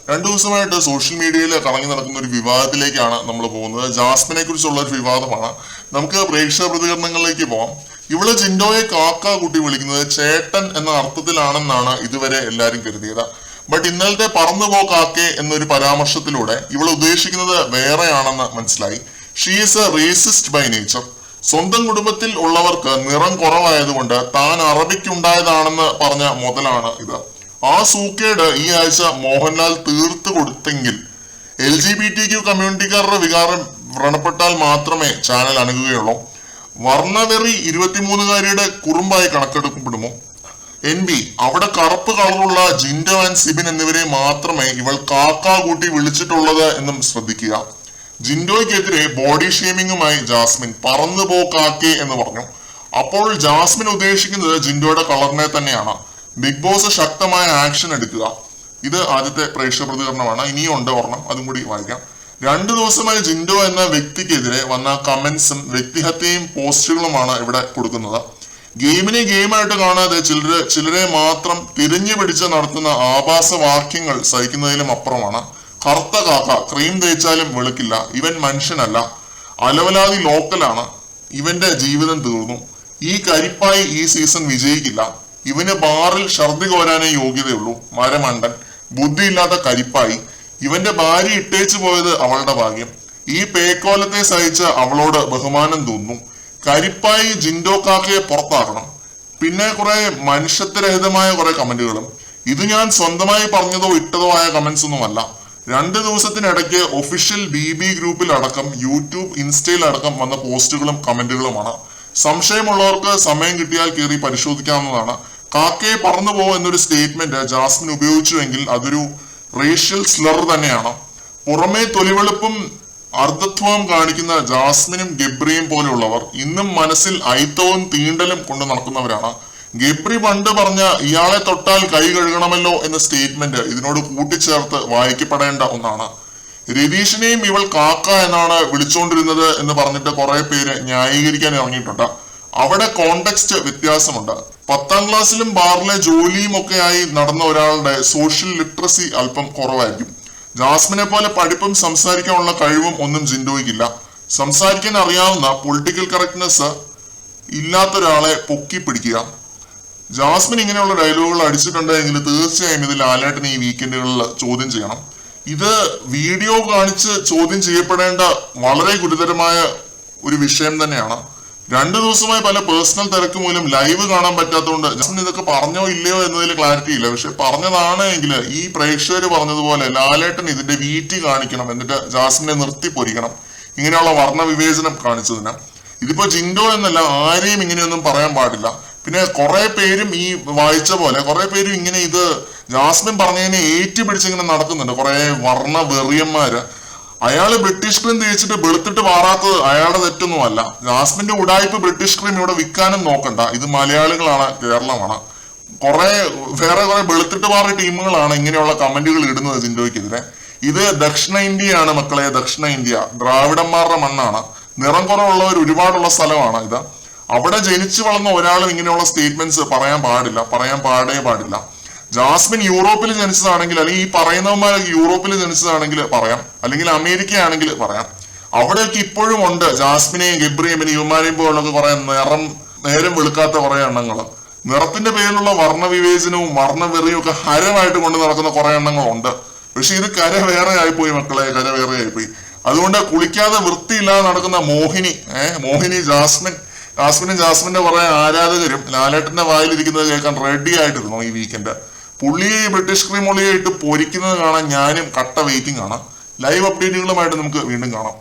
രണ്ടു ദിവസമായിട്ട് സോഷ്യൽ മീഡിയയിൽ കറങ്ങി നടക്കുന്ന ഒരു വിവാദത്തിലേക്കാണ് നമ്മൾ പോകുന്നത്. ജാസ്മിനെ കുറിച്ചുള്ള ഒരു വിവാദമാണ്. നമുക്ക് പ്രേക്ഷക പ്രതികരണങ്ങളിലേക്ക് പോവാം. ഇവള് ജിൻഡോയെ കാക്ക കൂട്ടി വിളിക്കുന്നത് ചേട്ടൻ എന്ന അർത്ഥത്തിലാണെന്നാണ് ഇതുവരെ എല്ലാരും കരുതിയത്. ബട്ട് ഇന്നലത്തെ പറന്നുപോ കാക്കെ എന്നൊരു പരാമർശത്തിലൂടെ ഇവൾ ഉദ്ദേശിക്കുന്നത് വേറെയാണെന്ന് മനസ്സിലായി. She is a racist by nature. സ്വന്തം കുടുംബത്തിൽ ഉള്ളവർക്ക് നിറം കുറവായതുകൊണ്ട് താൻ അറബിക്കുണ്ടായതാണെന്ന് പറഞ്ഞ മുതലാണ് ഇത്. ആ സൂക്കേട് ഈ ആഴ്ച മോഹൻലാൽ തീർത്തു കൊടുത്തെങ്കിൽ LGBTQ കമ്മ്യൂണിറ്റിക്കാരുടെ വികാരം വ്രണപ്പെട്ടാൽ മാത്രമേ ചാനൽ അണുകയുള്ളൂ. വർണ്ണവെറി 23-കാരിയുടെ കുറുമ്പായി കണക്കെടുക്കപ്പെടുമോ? NB അവിടെ കറുപ്പ് കളറുള്ള ജിൻഡോ ആൻഡ് സിബിൻ എന്നിവരെ മാത്രമേ ഇവൾ കാക്ക കൂട്ടി വിളിച്ചിട്ടുള്ളത് എന്നും ശ്രദ്ധിക്കുക. ജിൻഡോയ്ക്കെതിരെ ബോഡി ഷേമിങ്ങുമായി ജാസ്മിൻ പറന്നുപോ കാക്കെ എന്ന് പറഞ്ഞു. അപ്പോൾ ജാസ്മിൻ ഉദ്ദേശിക്കുന്നത് ജിൻഡോയുടെ കളറിനെ തന്നെയാണ്. ബിഗ് ബോസ് ശക്തമായ ആക്ഷൻ എടുക്കുക. ഇത് ആദ്യത്തെ പ്രേക്ഷക പ്രതികരണമാണ്. ഇനിയുണ്ട് ഒരെണ്ണം, അതും കൂടി വായിക്കാം. 2 ദിവസമായി ജിൻഡോ എന്ന വ്യക്തിക്കെതിരെ വന്ന കമന്റ്സും വ്യക്തിഹത്യയും പോസ്റ്റുകളുമാണ് ഇവിടെ കൊടുക്കുന്നത്. ഗെയിമിനെ ഗെയിമായിട്ട് കാണാതെ ചിലരെ മാത്രം തിരിഞ്ഞു പിടിച്ച് നടത്തുന്ന ആഭാസ വാക്യങ്ങൾ സഹിക്കുന്നതിലും അപ്പുറമാണ്. കറുത്ത കാക്ക, ക്രീം തേച്ചാലും വെളുക്കില്ല, ഇവൻ മനുഷ്യനല്ല, അലവലാതി ലോക്കലാണ്, ഇവന്റെ ജീവിതം തീർന്നു, ഈ കരിപ്പായി ഈ സീസൺ വിജയിക്കില്ല, ഇവന് ബാറിൽ ഛർദി കോരാനേ യോഗ്യതയുള്ളൂ, മരമണ്ടൻ, ബുദ്ധിയില്ലാത്ത കരിപ്പായി, ഇവന്റെ ഭാര്യ ഇട്ടേച്ചു പോയത് അവളുടെ ഭാഗ്യം, ഈ പേക്കോലത്തെ സഹിച്ച അവളോട് ബഹുമാനം തോന്നുന്നു, കരിപ്പായി ജിൻഡോ കാക്കയെ പുറത്താക്കണം. പിന്നെ കുറെ മനുഷ്യത്വരഹിതമായ കുറെ കമന്റുകളും. ഇത് ഞാൻ സ്വന്തമായി പറഞ്ഞതോ ഇട്ടതോ ആയ കമന്റ്സ് ഒന്നുമല്ല. 2 ദിവസത്തിനിടയ്ക്ക് ഒഫീഷ്യൽ BB ഗ്രൂപ്പിൽ അടക്കം യൂട്യൂബ് ഇൻസ്റ്റയിൽ അടക്കം വന്ന പോസ്റ്റുകളും കമന്റുകളുമാണ്. സംശയമുള്ളവർക്ക് സമയം കിട്ടിയാൽ കയറി പരിശോധിക്കാവുന്നതാണ്. കാക്കയെ പറന്നുപോ എന്നൊരു സ്റ്റേറ്റ്മെന്റ് ജാസ്മിൻ ഉപയോഗിച്ചുവെങ്കിൽ അതൊരു റേഷ്യൽ സ്ലർ തന്നെയാണ്. പുറമെ തൊലിവെളുപ്പും അർദ്ധത്വവും കാണിക്കുന്ന ജാസ്മിനും ഗബ്രിയും പോലെയുള്ളവർ ഇന്നും മനസ്സിൽ ഐത്തവും തീണ്ടലും കൊണ്ട് നടക്കുന്നവരാണ്. ഗബ്രി പണ്ട് പറഞ്ഞ ഇയാളെ തൊട്ടാൽ കൈ കഴുകണമല്ലോ എന്ന സ്റ്റേറ്റ്മെന്റ് ഇതിനോട് കൂട്ടിച്ചേർത്ത് വായിക്കപ്പെടേണ്ട ഒന്നാണ്. രതീഷിനെയും ഇവൾ കാക്ക എന്നാണ് വിളിച്ചുകൊണ്ടിരുന്നത് എന്ന് പറഞ്ഞിട്ട് കുറെ പേര് ന്യായീകരിക്കാൻ ഇറങ്ങിയിട്ടുണ്ട്. അവിടെ കോണ്ടെക്സ്റ്റ് വ്യത്യാസമുണ്ട്. 10ാം ക്ലാസ്സിലും ബാറിലെ ജോലിയും ഒക്കെ ആയി നടന്ന ഒരാളുടെ സോഷ്യൽ ലിറ്ററസി അല്പം കുറവായിരിക്കും. ജാസ്മിനെ പോലെ പഠിപ്പും സംസാരിക്കാനുള്ള കഴിവും ഒന്നും ജിൻഡോയ്ക്കില്ല. സംസാരിക്കാൻ അറിയാവുന്ന പൊളിറ്റിക്കൽ കറക്റ്റ്നെസ് ഇല്ലാത്തൊരാളെ പൊക്കി പിടിക്കുക. ജാസ്മിൻ ഇങ്ങനെയുള്ള ഡയലോഗുകൾ അടിച്ചിട്ടുണ്ടെങ്കിൽ തീർച്ചയായും ഇത് ലാലേട്ടൻ ഈ വീക്കെൻഡുകളിൽ ചോദ്യം ചെയ്യണം. ഇത് വീഡിയോ കാണിച്ച് ചോദ്യം ചെയ്യപ്പെടേണ്ട വളരെ ഗുരുതരമായ ഒരു വിഷയം തന്നെയാണ്. 2 ദിവസമായി പല പേഴ്സണൽ തിരക്ക് മൂലം ലൈവ് കാണാൻ പറ്റാത്തതുകൊണ്ട് ജാസ്മിൻ ഇതൊക്കെ പറഞ്ഞോ ഇല്ലയോ എന്നതിൽ ക്ലാരിറ്റി ഇല്ല. പക്ഷെ പറഞ്ഞതാണ് എങ്കിൽ ഈ പ്രേക്ഷകർ പറഞ്ഞതുപോലെ ലാലേട്ടൻ ഇതിന്റെ വീറ്റി കാണിക്കണം, എന്നിട്ട് ജാസ്മിനെ നിർത്തി പൊരിക്കണം ഇങ്ങനെയുള്ള വർണ്ണ വിവേചനം കാണിച്ചതിന്. ഇതിപ്പോ ജിൻഡോ എന്നല്ല, ആരെയും ഇങ്ങനെയൊന്നും പറയാൻ പാടില്ല. പിന്നെ കുറെ പേരും ഈ വായിച്ച പോലെ കുറെ പേരും ഇങ്ങനെ ഇത് ജാസ്മിൻ പറഞ്ഞതിനെ ഏറ്റുപിടിച്ചിങ്ങനെ നടക്കുന്നുണ്ട്. കുറെ വർണ്ണ വെറിയന്മാര്. അയാള് ബ്രിട്ടീഷ് ക്രീം തേച്ചിട്ട് വെളുത്തിട്ട് മാറാത്തത് അയാളുടെ തെറ്റൊന്നുമല്ല. ജാസ്മിന്റെ ഉടായ്പ ബ്രിട്ടീഷ് ക്രീം ഇവിടെ വിൽക്കാനും നോക്കണ്ട. ഇത് മലയാളികളാണ്, കേരളമാണ്. വേറെ കുറെ വെളുത്തിട്ട് മാറിയ ടീമുകളാണ് ഇങ്ങനെയുള്ള കമന്റുകൾ ഇടുന്നത് ജിൻഡോയ്ക്കെതിരെ. ഇത് ദക്ഷിണ ഇന്ത്യയാണ് മക്കളെ, ദക്ഷിണ ഇന്ത്യ ദ്രാവിഡന്മാരുടെ മണ്ണാണ്. നിറം കുറവുള്ളവർ ഒരുപാടുള്ള സ്ഥലമാണ് ഇത്. അവിടെ ജനിച്ചു വളർന്ന ഒരാളും ഇങ്ങനെയുള്ള സ്റ്റേറ്റ്മെന്റ്സ് പറയാൻ പാടില്ല. ജാസ്മിൻ യൂറോപ്പിൽ ജനിച്ചതാണെങ്കിൽ, അല്ലെങ്കിൽ ഈ പറയുന്നവന്മാർ യൂറോപ്പിൽ ജനിച്ചതാണെങ്കിൽ പറയാം, അല്ലെങ്കിൽ അമേരിക്ക ആണെങ്കിൽ പറയാം. അവിടെയൊക്കെ ഇപ്പോഴും ഉണ്ട് ജാസ്മിനെയും ഗബ്രിയും പിന്നെ യുവമാരെയും പോലുള്ള കുറെ നേരം വെളുക്കാത്ത കുറെ എണ്ണങ്ങള്. നിറത്തിന്റെ പേരിലുള്ള വർണ്ണവിവേചനവും വർണ്ണവെറിയും ഒക്കെ ഹരമായിട്ട് കൊണ്ട് നടക്കുന്ന കുറെ എണ്ണങ്ങളുണ്ട്. പക്ഷെ ഇത് കര വേറെ ആയിപ്പോയി മക്കളെ, കര വേറെ ആയിപ്പോയി. അതുകൊണ്ട് കുളിക്കാതെ വൃത്തിയില്ലാതെ നടക്കുന്ന മോഹിനി ജാസ്മിന്റെ കുറെ ആരാധകരും ലാലേട്ടന്റെ വായിലിരിക്കുന്നത് കേൾക്കാൻ റെഡി ആയിട്ടിരുന്നു ഈ വീക്കെൻഡ്. പുള്ളിയെ ബ്രിട്ടീഷ് ക്രീം ഒളിയെ ഇട്ട് പൊരിക്കുന്നത് കാണാൻ ഞാനും കട്ട വെയിറ്റിംഗ് ആണ്. ലൈവ് അപ്ഡേറ്റുകളുമായിട്ട് നമുക്ക് വീണ്ടും കാണാം.